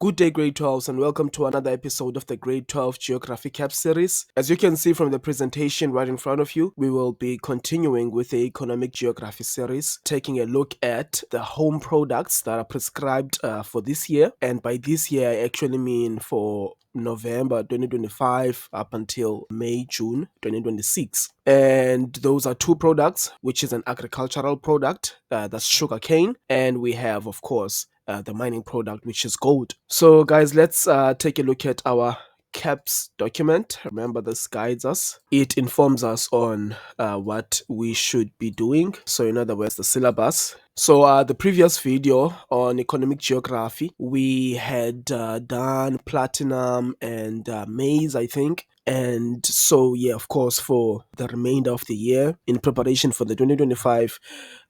Good day, grade 12s, and welcome to another episode of the grade 12 Geography Cap series. As you can see from the presentation right in front of you, we will be continuing with the economic geography series, taking a look at the home products that are prescribed for this year. And by this year, I actually mean for November 2025 up until May, June 2026. And those are two products, which is an agricultural product, that's sugarcane, and we have, of course, the mining product, which is gold. So, guys, let's take a look at our CAPS document. Remember, this guides us. It informs us on what we should be doing. So, in other words, the syllabus. So, the previous video on economic geography, we had done platinum and maize, I think. And so, yeah, of course, for the remainder of the year, in preparation for the 2025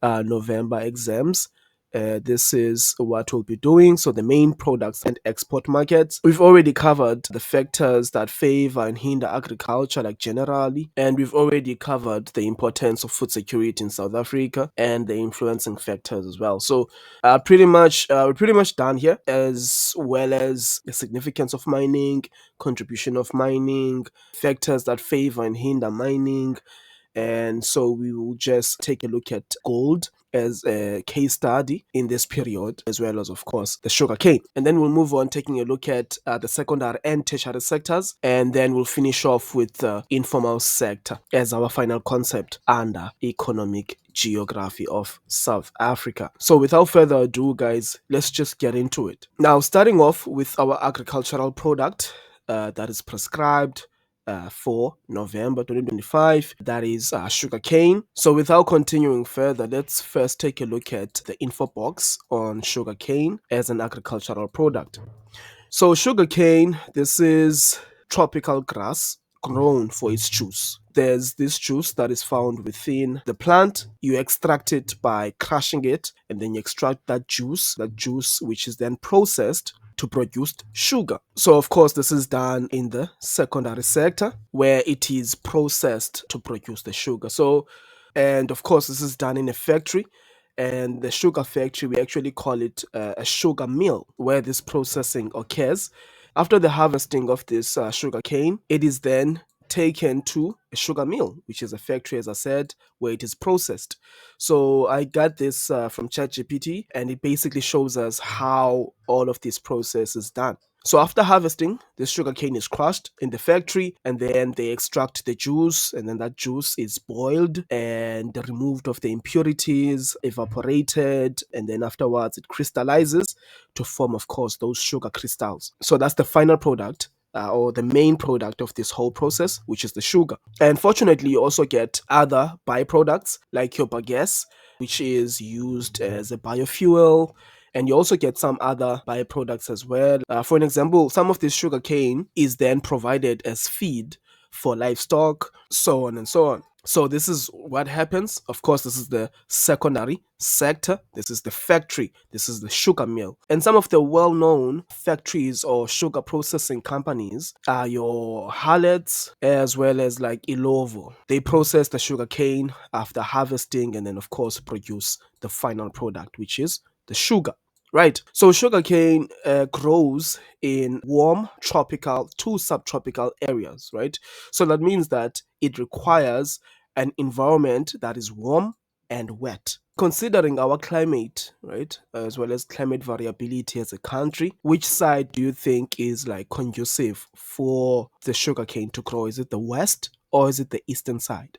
November exams, this is what we'll be doing. So, the main products and export markets. We've already covered the factors that favor and hinder agriculture, like generally, and we've already covered the importance of food security in South Africa and the influencing factors as well. So, we're pretty much done here, as well as the significance of mining, contribution of mining, factors that favor and hinder mining. And so we will just take a look at gold as a case study in this period, as well as, of course, the sugarcane. And then we'll move on, taking a look at the secondary and tertiary sectors. And then we'll finish off with the informal sector as our final concept under economic geography of South Africa. So without further ado, guys, let's just get into it. Now, starting off with our agricultural product that is prescribed for November 2025, that is sugarcane. So without continuing further, let's first take a look at the info box on sugarcane as an agricultural product. So sugarcane, this is tropical grass grown for its juice. There's this juice that is found within the plant. You extract it by crushing it, and then you extract that juice which is then processed to produce sugar. So, of course, this is done in the secondary sector where it is processed to produce the sugar. So, and of course, this is done in a factory. And the sugar factory, we actually call it a sugar mill where this processing occurs. After the harvesting of this sugar cane, it is then taken to a sugar mill, which is a factory, as I said, where it is processed. So I got this from ChatGPT, and it basically shows us how all of this process is done. So after harvesting, the sugarcane is crushed in the factory, and then they extract the juice, and then that juice is boiled and removed of the impurities, evaporated, and then afterwards it crystallizes to form, of course, those sugar crystals. So that's the final product. Or the main product of this whole process, which is the sugar. And fortunately, you also get other byproducts like your bagasse, which is used as a biofuel, and you also get some other byproducts as well. For an example, some of this sugar cane is then provided as feed for livestock, so on and so on. So this is what happens. Of course, this is the secondary sector. This is the factory. This is the sugar mill. And some of the well-known factories or sugar processing companies are your Hallets, as well as like Ilovo. They process the sugar cane after harvesting and then, of course, produce the final product, which is the sugar. Right. So sugarcane grows in warm tropical to subtropical areas, right? So that means that it requires an environment that is warm and wet. Considering our climate, right, as well as climate variability as a country, which side do you think is like conducive for the sugarcane to grow? Is it the west or is it the eastern side?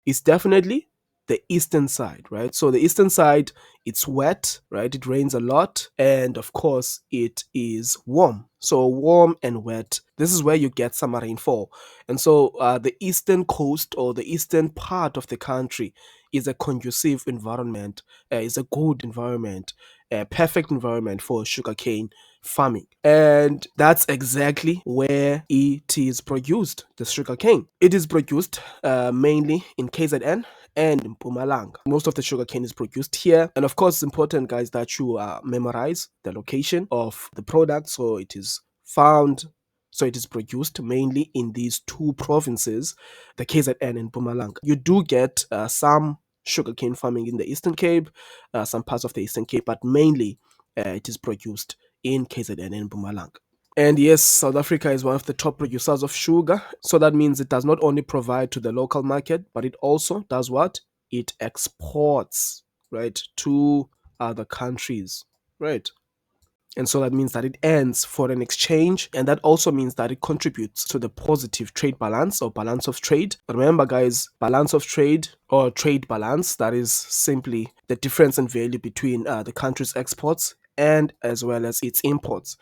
It's definitely the eastern side, right? So the eastern side, it's wet, right? It rains a lot, and of course, it is warm. So warm and wet. This is where you get some rainfall, and so the eastern coast or the eastern part of the country is a conducive environment. Is a good environment, a perfect environment for sugarcane farming. And that's exactly where it is produced, the sugarcane. It is produced mainly in KZN and in Mpumalanga. Most of the sugarcane is produced here. And of course, it's important, guys, that you memorize the location of the product. So it is found, so it is produced mainly in these two provinces, the KZN and Mpumalanga. You do get some sugarcane farming in the Eastern Cape, some parts of the Eastern Cape, but mainly it is produced in KZN and Mpumalanga. And yes, South Africa is one of the top producers of sugar. So that means it does not only provide to the local market, but it also does what? It exports, right, to other countries, right? And so that means that it earns foreign exchange, and that also means that it contributes to the positive trade balance or balance of trade. Remember, guys, balance of trade or trade balance, that is simply the difference in value between the country's exports and as well as its imports.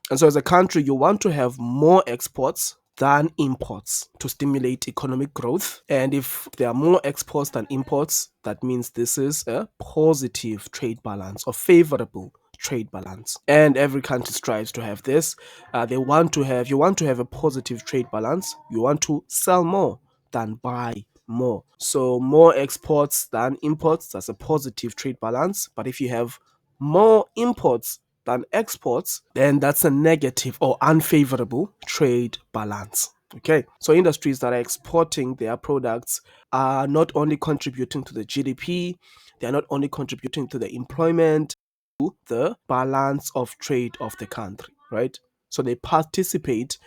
And so, as a country, you want to have more exports than imports to stimulate economic growth. And if there are more exports than imports, that means this is a positive trade balance or favorable trade balance. And every country strives to have this. You want to have a positive trade balance. You want to sell more than buy more. So more exports than imports, that's a positive trade balance. But if you have more imports than exports, then that's a negative or unfavorable trade balance. Okay, so industries that are exporting their products are not only contributing to the GDP, they are not only contributing to the employment, to the balance of trade of the country, right? So they participate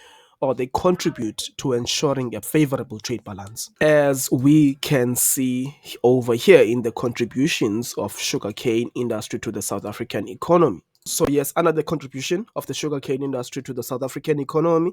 or they contribute to ensuring a favorable trade balance. As we can see over here in the contributions of sugarcane industry to the South African economy. So yes, another contribution of the sugarcane industry to the South African economy,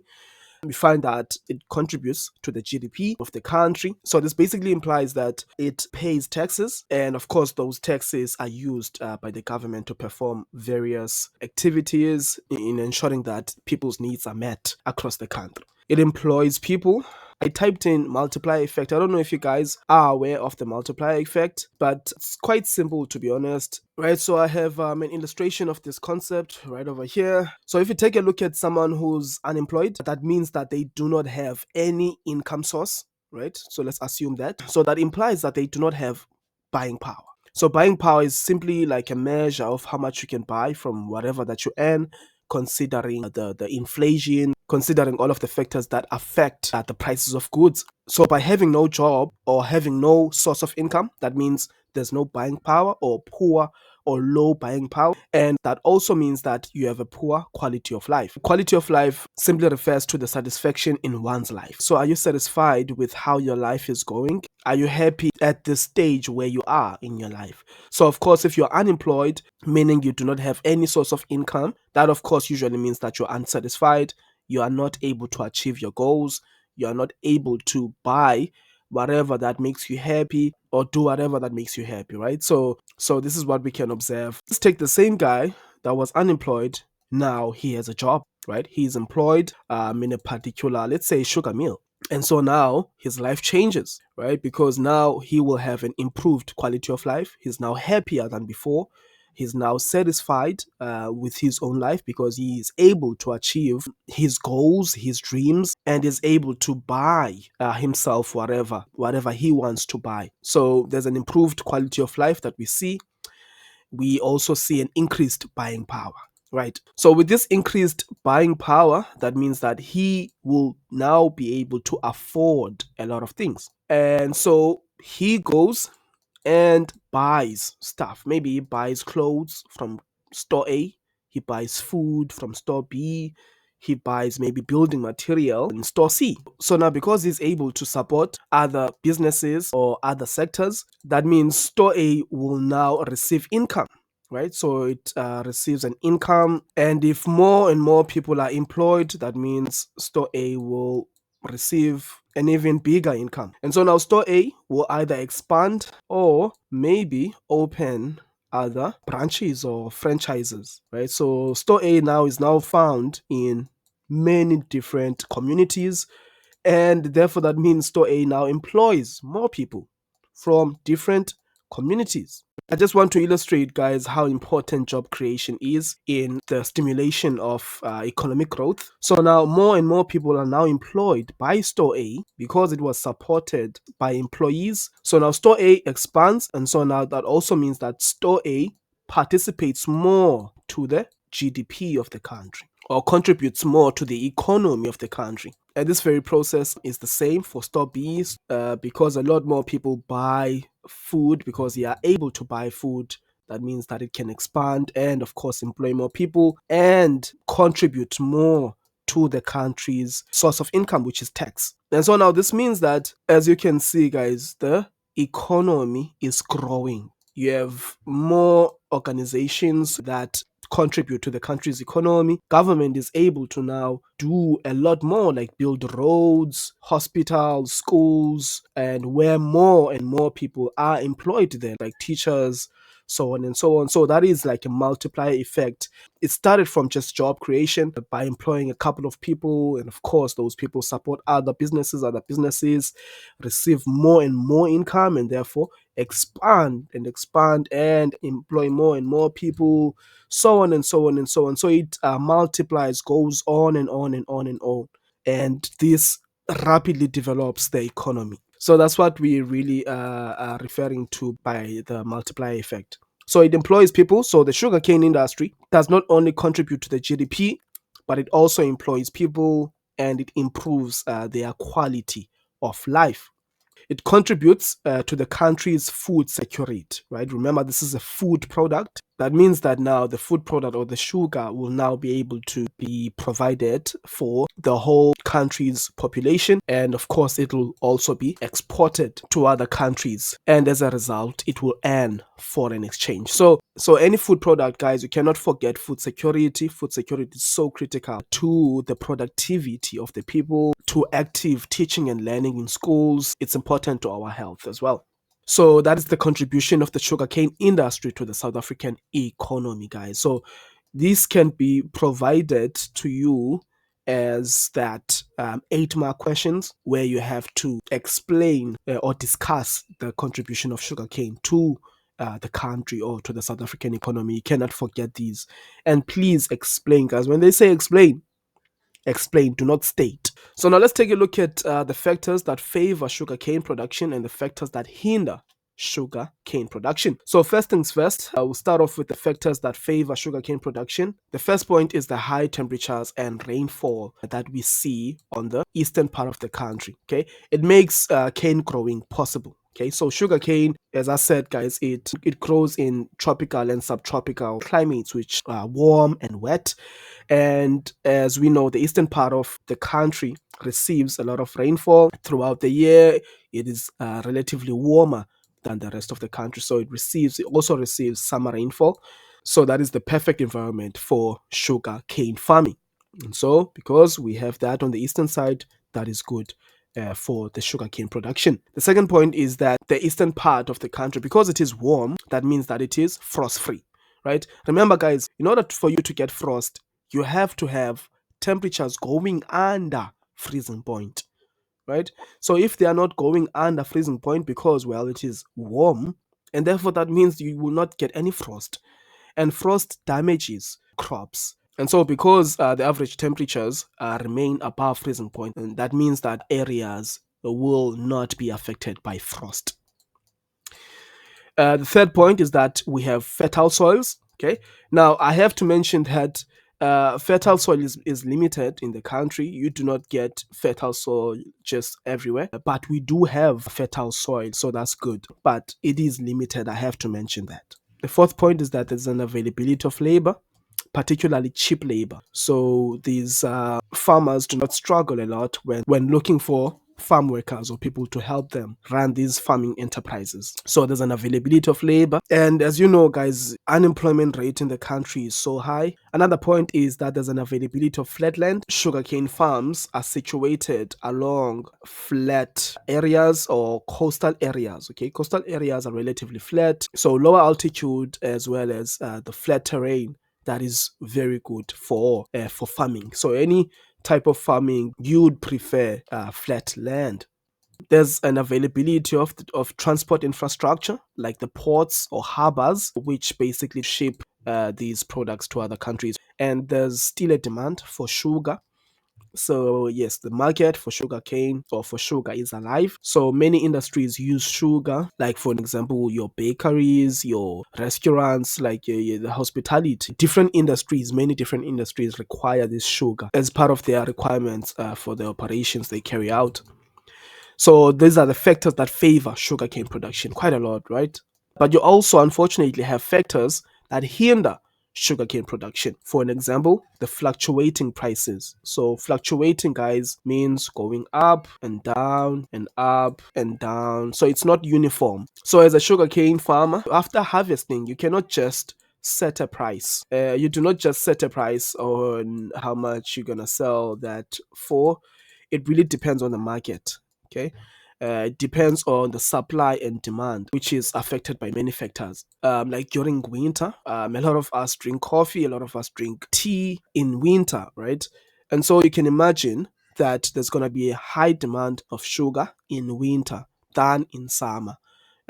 we find that it contributes to the GDP of the country. So this basically implies that it pays taxes, and of course, those taxes are used by the government to perform various activities in ensuring that people's needs are met across the country. It employs people. I typed in multiplier effect. I don't know if you guys are aware of the multiplier effect, but it's quite simple, to be honest. Right, so I have an illustration of this concept right over here. So if you take a look at someone who's unemployed, that means that they do not have any income source, right? So let's assume that. So that implies that they do not have buying power. So buying power is simply like a measure of how much you can buy from whatever that you earn, considering the inflation, considering all of the factors that affect the prices of goods. So by having no job or having no source of income, that means there's no buying power or poor or low buying power. And that also means that you have a poor quality of life. Quality of life simply refers to the satisfaction in one's life. So are you satisfied with how your life is going? Are you happy at the stage where you are in your life? So of course, if you're unemployed, meaning you do not have any source of income, that of course usually means that you're unsatisfied. You are not able to achieve your goals. You are not able to buy whatever that makes you happy or do whatever that makes you happy, right? So this is what we can observe. Let's take the same guy that was unemployed. Now he has a job, right? He's employed in a particular, let's say, sugar mill. And so now his life changes, right? Because now he will have an improved quality of life. He's now happier than before. He's now satisfied with his own life because he is able to achieve his goals, his dreams, and is able to buy himself whatever he wants to buy. So there's an improved quality of life that we see. We also see an increased buying power. Right. So with this increased buying power, that means that he will now be able to afford a lot of things. And so he goes and buys stuff. Maybe he buys clothes from store A, he buys food from store B, he buys maybe building material in store C. So now, because he's able to support other businesses or other sectors, that means store A will now receive income. Right, so it receives an income, and if more and more people are employed, that means store A will receive an even bigger income. And so now store A will either expand or maybe open other branches or franchises, right? So store A now is now found in many different communities, and therefore that means store A now employs more people from different communities. I just want to illustrate, guys, how important job creation is in the stimulation of economic growth. So now more and more people are now employed by Store A because it was supported by employees. So now Store A expands, and so now that also means that Store A participates more to the GDP of the country or contributes more to the economy of the country. And this very process is the same for store B's because a lot more people buy food because they are able to buy food. That means that it can expand and, of course, employ more people and contribute more to the country's source of income, which is tax. And so now this means that, as you can see, guys, the economy is growing. You have more organizations that contribute to the country's economy. Government is able to now do a lot more, like build roads, hospitals, schools, and where more and more people are employed there, like teachers, so on and so on. So that is like a multiplier effect. It started from just job creation by employing a couple of people, and of course those people support other businesses receive more and more income, and therefore expand and employ more and more people, so on and so on and so on. So it multiplies, goes on and on and on and on, and this rapidly develops the economy. So that's what we really are referring to by the multiplier effect. So it employs people. So the sugarcane industry does not only contribute to the GDP, but it also employs people and it improves their quality of life. It contributes to the country's food security, right? Remember, this is a food product. That means that now the food product or the sugar will now be able to be provided for the whole country's population. And of course, it will also be exported to other countries. And as a result, it will earn foreign exchange. So any food product, guys, you cannot forget food security. Food security is so critical to the productivity of the people, to active teaching and learning in schools. It's important to our health as well. So that is the contribution of the sugarcane industry to the South African economy, guys. So this can be provided to you as that 8-mark questions where you have to explain or discuss the contribution of sugarcane to the country or to the South African economy. You cannot forget these. And please explain, guys. When they say explain, do not state. So now let's take a look at the factors that favor sugarcane production and the factors that hinder sugarcane production. So first things first, I will start off with the factors that favor sugarcane production. The first point is the high temperatures and rainfall that we see on the eastern part of the country. Okay, it makes cane growing possible. Okay, so sugarcane, as I said, guys, it grows in tropical and subtropical climates, which are warm and wet. And as we know, the eastern part of the country receives a lot of rainfall throughout the year. It is relatively warmer than the rest of the country, so it also receives summer rainfall. So that is the perfect environment for sugar cane farming. And so, because we have that on the eastern side, that is good for the sugarcane production. The second point is that the eastern part of the country, because it is warm, that means that it is frost-free, right? Remember, guys, in order for you to get frost, you have to have temperatures going under freezing point, right? So if they are not going under freezing point because, well, it is warm, and therefore that means you will not get any frost. And frost damages crops. And so because the average temperatures remain above freezing point, and that means that areas will not be affected by frost. The third point is that we have fertile soils. Okay. Now, I have to mention that fertile soil is limited in the country. You do not get fertile soil just everywhere, but we do have fertile soil, so that's good. But it is limited. I have to mention that. The fourth point is that there's an availability of labor, particularly cheap labor. So these farmers do not struggle a lot when looking for farm workers or people to help them run these farming enterprises. So there's an availability of labor. And as you know, guys, unemployment rate in the country is so high. Another point is that there's an availability of flat land. Sugarcane farms are situated along flat areas or coastal areas. Okay, coastal areas are relatively flat. So lower altitude as well as the flat terrain, that is very good for farming. So any type of farming, you would prefer flat land. There's an availability of transport infrastructure like the ports or harbors, which basically ship these products to other countries. And there's still a demand for sugar. So yes, the market for sugar cane or for sugar is alive. So many industries use sugar, like for example, your bakeries, your restaurants, like the hospitality. Many different industries require this sugar as part of their requirements for the operations they carry out. So these are the factors that favor sugarcane production quite a lot, right? But you also unfortunately have factors that hinder sugarcane production. For an example, the fluctuating prices. So fluctuating, guys, means going up and down and up and down. So it's not uniform. So as a sugarcane farmer, after harvesting, you cannot just set a price. You do not just set a price on how much you're gonna sell that for. It really depends on the market. Okay. It depends on the supply and demand, which is affected by many factors. Like during winter, a lot of us drink coffee, a lot of us drink tea in winter, right? And so you can imagine that there's going to be a high demand of sugar in winter than in summer.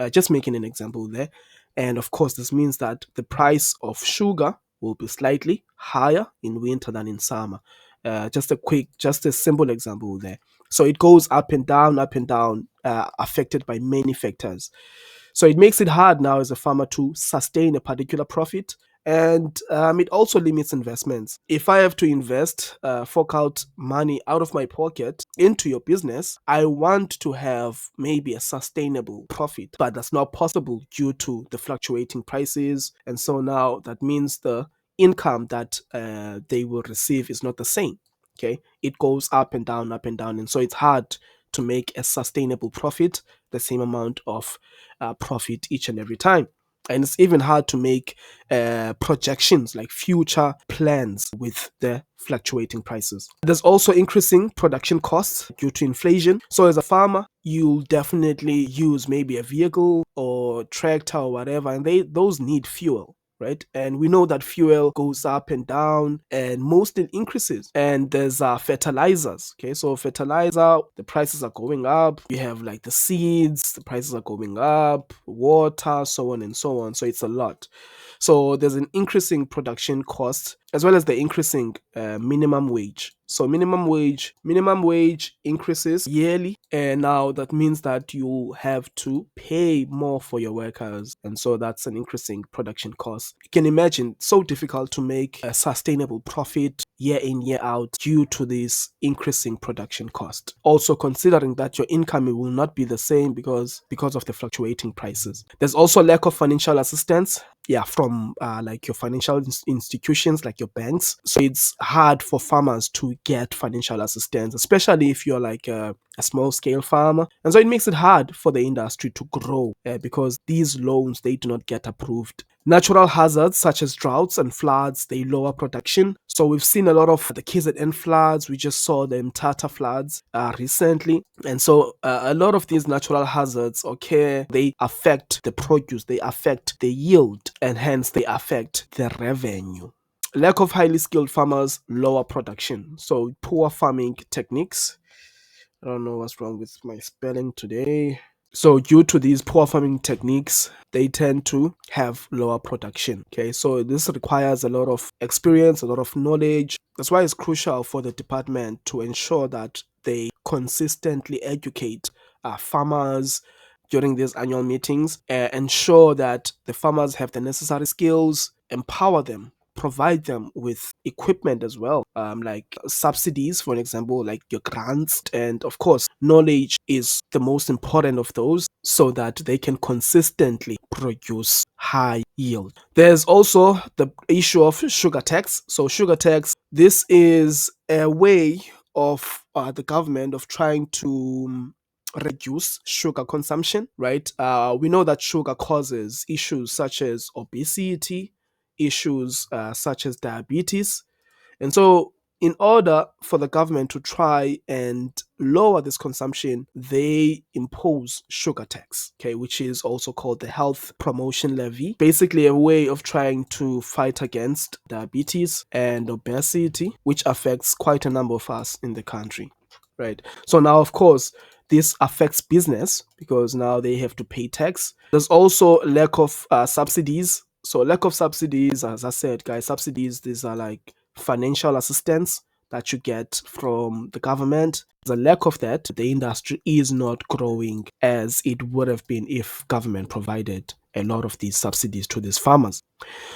Just making an example there. And of course, this means that the price of sugar will be slightly higher in winter than in summer. Just a simple example there. So it goes up and down, affected by many factors. So it makes it hard now as a farmer to sustain a particular profit. And it also limits investments. If I have to invest, fork out money out of my pocket into your business, I want to have maybe a sustainable profit, but that's not possible due to the fluctuating prices. And so now that means the income that they will receive is not the same. Okay, it goes up and down, up and down. And so it's hard to make a sustainable profit, the same amount of profit each and every time. And it's even hard to make projections like future plans with the fluctuating prices. There's also increasing production costs due to inflation. So as a farmer, you'll definitely use maybe a vehicle or tractor or whatever, and those need fuel, right? And we know that fuel goes up and down and mostly increases. And there's fertilizers. Okay, so fertilizer, the prices are going up. You have like the seeds, the prices are going up, water, so on and so on. So it's a lot. So there's an increasing production cost as well as the increasing minimum wage. So minimum wage increases yearly, and now that means that you have to pay more for your workers, and so that's an increasing production cost. You can imagine so difficult to make a sustainable profit year in year out due to this increasing production cost. Also considering that your income will not be the same because of the fluctuating prices. There's also lack of financial assistance, yeah, from like your financial institutions like your banks. So it's hard for farmers to get financial assistance, especially if you're like a small scale farmer. And so it makes it hard for the industry to grow because these loans, they do not get approved. Natural hazards such as droughts and floods, they lower production. So we've seen a lot of the KZN floods. We just saw the Mtata floods recently. And so a lot of these natural hazards occur. They affect the produce, they affect the yield, and hence they affect the revenue. Lack of highly skilled farmers, lower production. So poor farming techniques. I don't know what's wrong with my spelling today. So due to these poor farming techniques, they tend to have lower production. Okay, so this requires a lot of experience, a lot of knowledge. That's why it's crucial for the department to ensure that they consistently educate farmers during these annual meetings, ensure that the farmers have the necessary skills, empower them, provide them with equipment as well, like subsidies, for example, like your grants. And of course, knowledge is the most important of those so that they can consistently produce high yield. There's also the issue of sugar tax. So, sugar tax, this is a way of the government of trying to reduce sugar consumption, right? We know that sugar causes issues such as obesity, issues such as diabetes. And so, in order for the government to try and lower this consumption, they impose sugar tax, okay, which is also called the health promotion levy. Basically, a way of trying to fight against diabetes and obesity, which affects quite a number of us in the country, right? So now, of course, this affects business because now they have to pay tax. There's also lack of subsidies. So lack of subsidies, as I said, guys, subsidies, these are like financial assistance that you get from the government. The lack of that, the industry is not growing as it would have been if government provided a lot of these subsidies to these farmers.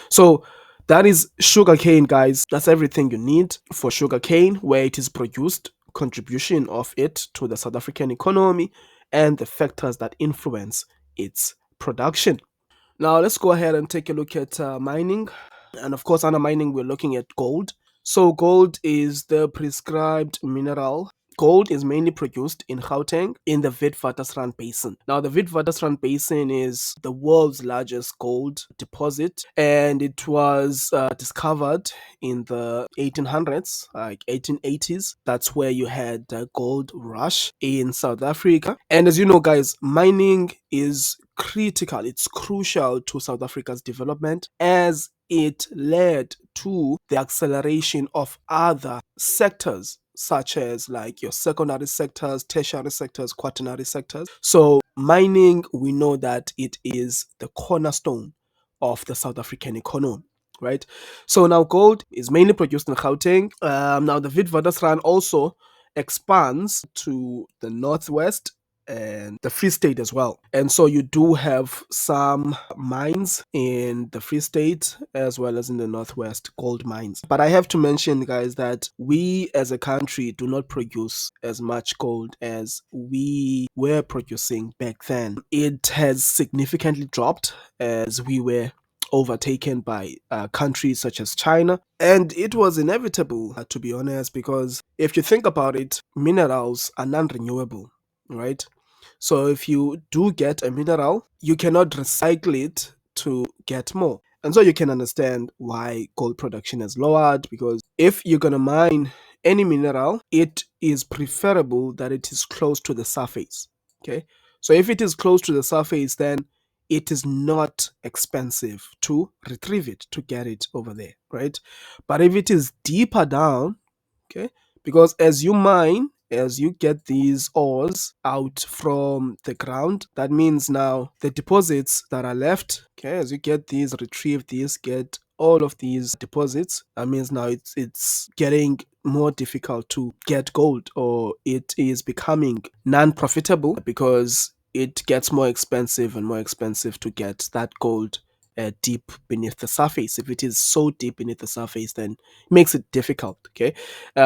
So that is sugarcane, guys. That's everything you need for sugarcane, where it is produced, contribution of it to the South African economy, and the factors that influence its production. Now let's go ahead and take a look at mining. And of course, under mining, we're looking at gold. So gold is the prescribed mineral. Gold is mainly produced in Gauteng in the Witwatersrand Basin. Now, the Witwatersrand Basin is the world's largest gold deposit, and it was discovered in the 1800s, like 1880s. That's where you had the gold rush in South Africa. And as you know, guys, mining is critical, it's crucial to South Africa's development as it led to the acceleration of other sectors such as like your secondary sectors, tertiary sectors, quaternary sectors. So mining, we know that it is the cornerstone of the South African economy. Right. So now gold is mainly produced in Gauteng. Now the Witwatersrand also expands to the northwest and the Free State as well. And so you do have some mines in the Free State as well as in the Northwest, gold mines. But I have to mention, guys, that we as a country do not produce as much gold as we were producing back then. It has significantly dropped as we were overtaken by countries such as China. And it was inevitable, to be honest, because if you think about it, minerals are non renewable, right? So if you do get a mineral, you cannot recycle it to get more. And so you can understand why gold production is lowered, because if you're going to mine any mineral, it is preferable that it is close to the surface. Okay. So if it is close to the surface, then it is not expensive to retrieve it, to get it over there, right? But if it is deeper down, okay, because as you mine, as you get these ores out from the ground, that means now the deposits that are left, okay, as you get these, retrieve these, get all of these deposits, that means now it's getting more difficult to get gold, or it is becoming non-profitable because it gets more expensive and more expensive to get that gold deep beneath the surface. If it is so deep beneath the surface, then it makes it difficult. Okay,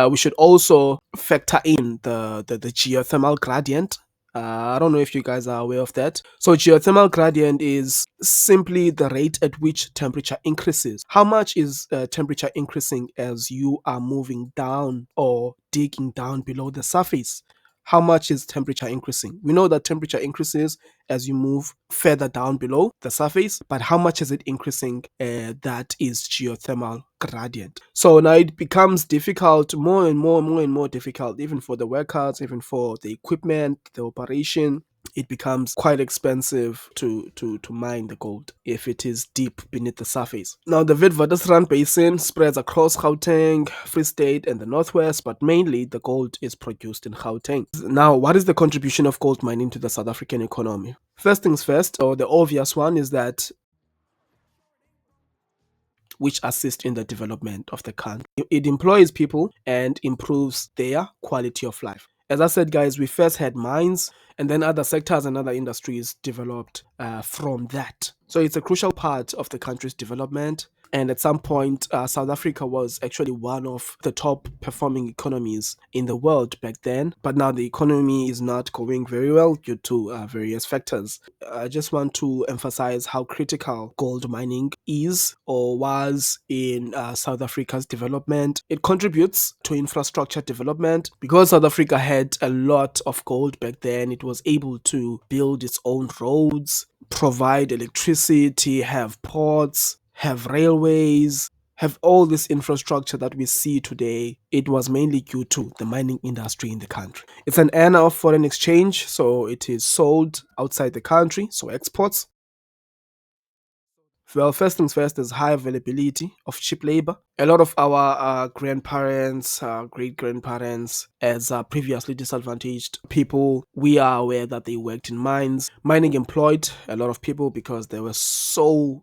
we should also factor in the geothermal gradient. I don't know if you guys are aware of that. So geothermal gradient is simply the rate at which temperature increases. How much is temperature increasing as you are moving down or digging down below the surface? How much is temperature increasing? We know that temperature increases as you move further down below the surface, but how much is it increasing? That is geothermal gradient. So now it becomes difficult, more and more difficult, even for the workers, even for the equipment, the operation. It becomes quite expensive to mine the gold if it is deep beneath the surface. Now, the Witwatersrand Basin spreads across Gauteng, Free State, and the Northwest, but mainly the gold is produced in Gauteng. Now, what is the contribution of gold mining to the South African economy? First things first, or the obvious one, is that which assist in the development of the country. It employs people and improves their quality of life. As I said, guys, we first had mines and then other sectors and other industries developed from that. So it's a crucial part of the country's development. And at some point, South Africa was actually one of the top performing economies in the world back then. But now the economy is not going very well due to various factors. I just want to emphasize how critical gold mining is or was in South Africa's development. It contributes to infrastructure development. Because South Africa had a lot of gold back then, it was able to build its own roads, provide electricity, have ports, have railways, have all this infrastructure that we see today. It was mainly due to the mining industry in the country. It's an earner of foreign exchange, so it is sold outside the country, so exports. Well, first things first, there's high availability of cheap labor. A lot of our grandparents, great grandparents, as previously disadvantaged people, we are aware that they worked in mines. Mining employed a lot of people because there was so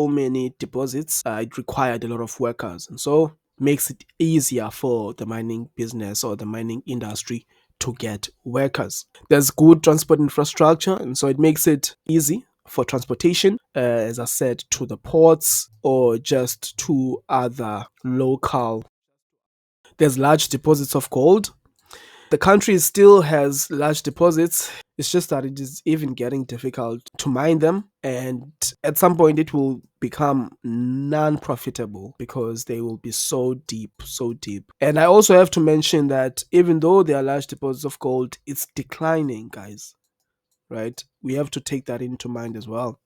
many deposits. It required a lot of workers, and so makes it easier for the mining business or the mining industry to get workers. There's good transport infrastructure, and so it makes it easy for transportation, as I said, to the ports or just to other local. There's large deposits of gold. The country still has large deposits. It's just that it is even getting difficult to mine them. And at some point, it will become non profitable because they will be so deep, so deep. And I also have to mention that even though there are large deposits of gold, it's declining, guys, right? We have to take that into mind as well.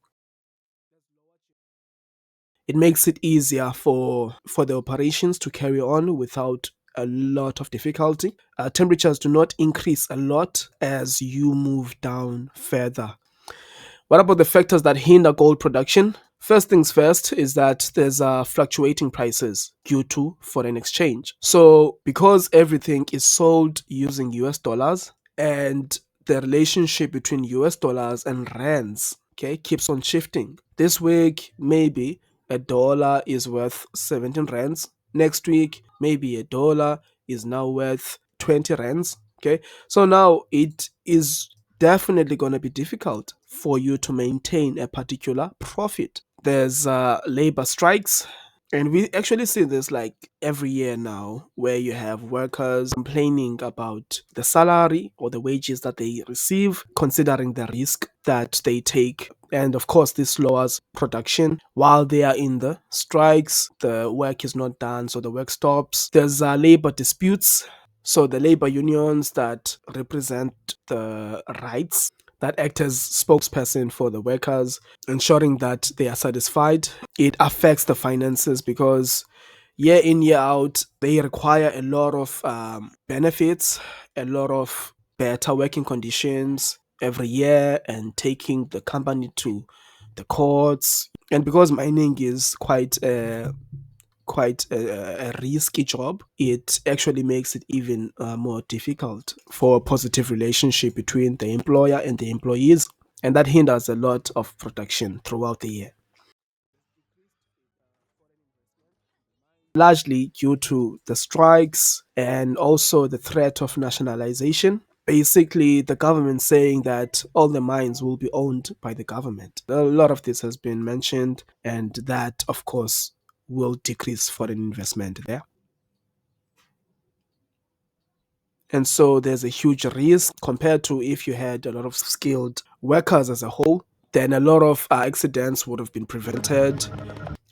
It makes it easier for the operations to carry on without a lot of difficulty. Temperatures do not increase a lot as you move down further. What about the factors that hinder gold production? First things first is that there's fluctuating prices due to foreign exchange. So, because everything is sold using US dollars and the relationship between US dollars and rands, okay, keeps on shifting. This week, maybe a dollar is worth 17 rands. Next week, maybe a dollar is now worth 20 rands. Okay, so now it is definitely going to be difficult for you to maintain a particular profit. There's labor strikes, and we actually see this like every year now, where you have workers complaining about the salary or the wages that they receive, considering the risk that they take. And of course, this lowers production while they are in the strikes. The work is not done, so the work stops. There's labor disputes. So the labor unions that represent the rights, that act as spokesperson for the workers, ensuring that they are satisfied. It affects the finances because year in, year out, they require a lot of benefits, a lot of better working conditions every year, and taking the company to the courts. And because mining is quite a risky job, it actually makes it even more difficult for a positive relationship between the employer and the employees. And that hinders a lot of production throughout the year, largely due to the strikes and also the threat of nationalization. Basically, the government saying that all the mines will be owned by the government. A lot of this has been mentioned, and that, of course, will decrease foreign investment there. And so there's a huge risk compared to if you had a lot of skilled workers as a whole, then a lot of accidents would have been prevented,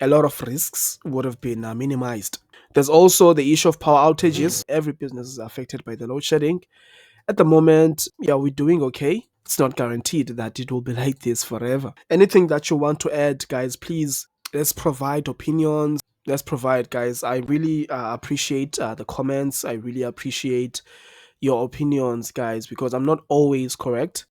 a lot of risks would have been minimized. There's also the issue of power outages. Every business is affected by the load shedding. At the moment, yeah, we're doing okay. It's not guaranteed that it will be like this forever. Anything that you want to add, guys, please, let's provide opinions. Let's provide, guys. I really appreciate the comments. I really appreciate your opinions, guys, because I'm not always correct.